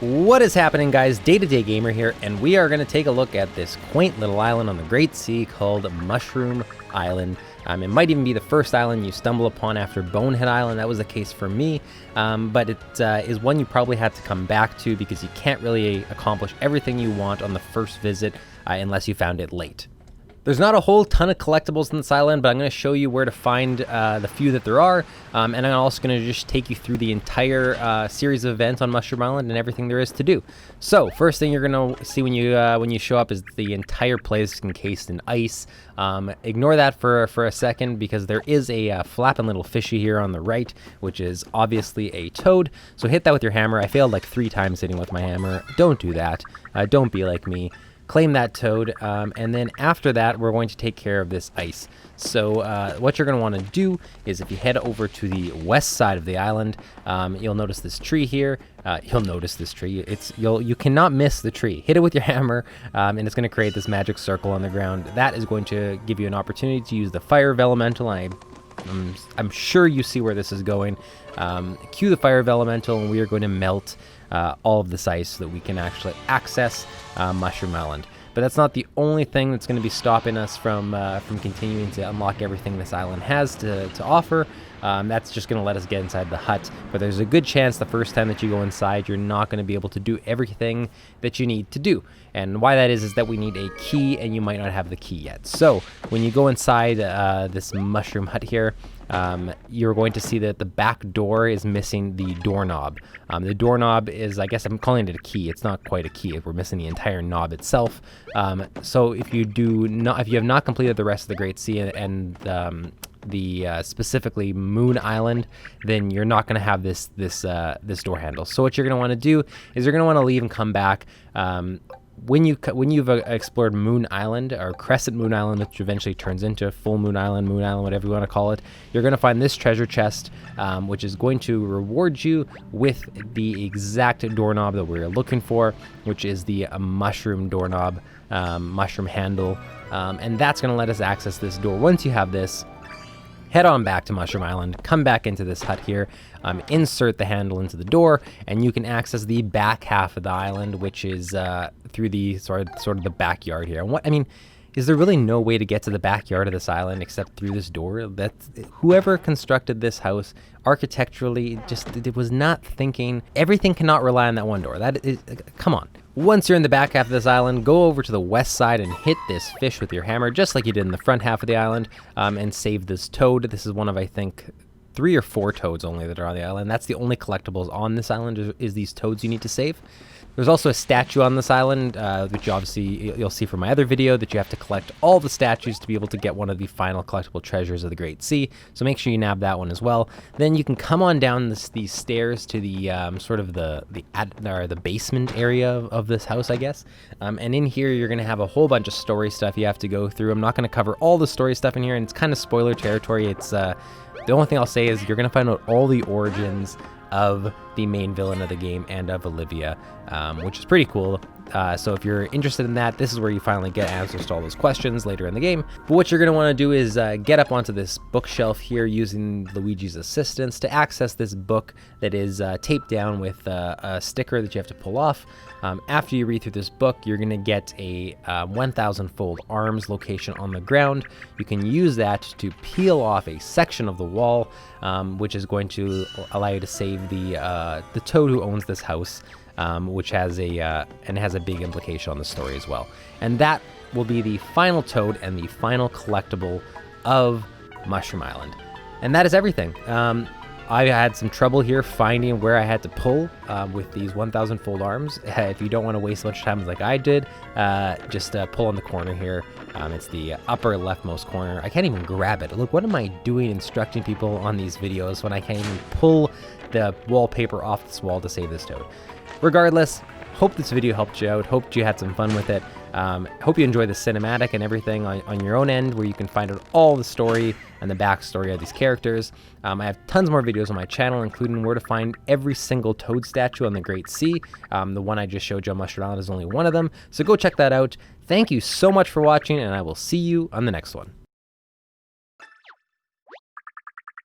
What is happening, guys? Day-to-Day Gamer here, and we are going to take a look at this quaint little island on the Great Sea called Mushroom Island. It might even be the first island you stumble upon after Bonehead Island. That was the case for me, but it is one you probably had to come back to because you can't really accomplish everything you want on the first visit unless you found it late. There's not a whole ton of collectibles in this island, but I'm going to show you where to find the few that there are, and I'm also going to just take you through the entire series of events on Mushroom Island and everything there is to do. So, first thing you're going to see when you show up is the entire place encased in ice. Ignore that for a second because there is a flapping little fishy here on the right, which is obviously a toad. So hit that with your hammer. I failed like 3 times hitting with my hammer. Don't do that. Don't be like me. Claim that toad, and then after that we're going to take care of this ice. So what you're going to want to do is if you head over to the west side of the island, you'll notice this tree here. You'll notice this tree. You cannot miss the tree. Hit it with your hammer, and it's going to create this magic circle on the ground. That is going to give you an opportunity to use the fire elemental. I'm sure you see where this is going. Cue the fire elemental, and we are going to melt all of this ice so that we can actually access Mushroom Island. But that's not the only thing that's going to be stopping us from continuing to unlock everything this island has to offer. That's just going to let us get inside the hut. But there's a good chance the first time that you go inside, you're not going to be able to do everything that you need to do. And why that is that we need a key, and you might not have the key yet. So when you go inside this mushroom hut here, you're going to see that the back door is missing the doorknob. The doorknob is, I guess I'm calling it a key. It's not quite a key. We're missing the entire knob itself. So if you have not completed the rest of the Great Sea and the specifically Moon Island, then you're not going to have this door handle. So what you're going to want to do is you're going to want to leave and come back. When you've explored Moon Island, or Crescent Moon Island, which eventually turns into Full Moon Island, whatever you want to call it, you're going to find this treasure chest, which is going to reward you with the exact doorknob that we're looking for, which is the mushroom doorknob, mushroom handle, and that's going to let us access this door. Once you have this, head on back to Mushroom Island, come back into this hut here, insert the handle into the door, and you can access the back half of the island, which is through the sort of the backyard here. And is there really no way to get to the backyard of this island except through this door? Whoever constructed this house architecturally it was not thinking. Everything cannot rely on that one door. Come on. Once you're in the back half of this island, go over to the west side and hit this fish with your hammer, just like you did in the front half of the island, and save this toad. This is one of, I think, 3 or 4 toads only that are on the island. That's the only collectibles on this island is these toads you need to save. There's also a statue on this island, which you'll see from my other video, that you have to collect all the statues to be able to get one of the final collectible treasures of the Great Sea. So make sure you nab that one as well. Then you can come on down these stairs to the sort of the basement area of this house, I guess. And in here, you're going to have a whole bunch of story stuff you have to go through. I'm not going to cover all the story stuff in here, and it's kind of spoiler territory. It's the only thing I'll say is you're going to find out all the origins of the main villain of the game and of Olivia, which is pretty cool. So if you're interested in that, this is where you finally get answers to all those questions later in the game. But what you're going to want to do is get up onto this bookshelf here using Luigi's assistance to access this book that is taped down with a sticker that you have to pull off. After you read through this book, you're going to get a 1,000-fold arms location on the ground. You can use that to peel off a section of the wall, which is going to allow you to save the toad who owns this house, which has a big implication on the story as well. And that will be the final toad and the final collectible of Mushroom Island. And that is everything. I had some trouble here finding where I had to pull with these 1,000-fold arms. If you don't want to waste a bunch of time like I did, just pull on the corner here. It's the upper leftmost corner. I can't even grab it. Look, what am I doing instructing people on these videos when I can't even pull the wallpaper off this wall to save this toad? Regardless, hope this video helped you out. Hope you had some fun with it. Hope you enjoy the cinematic and everything on your own end, where you can find out all the story and the backstory of these characters. I have tons more videos on my channel, including where to find every single toad statue on the Great Sea. The one I just showed you on Mushroom Island is only one of them, so go check that out. Thank you so much for watching, and I will see you on the next one.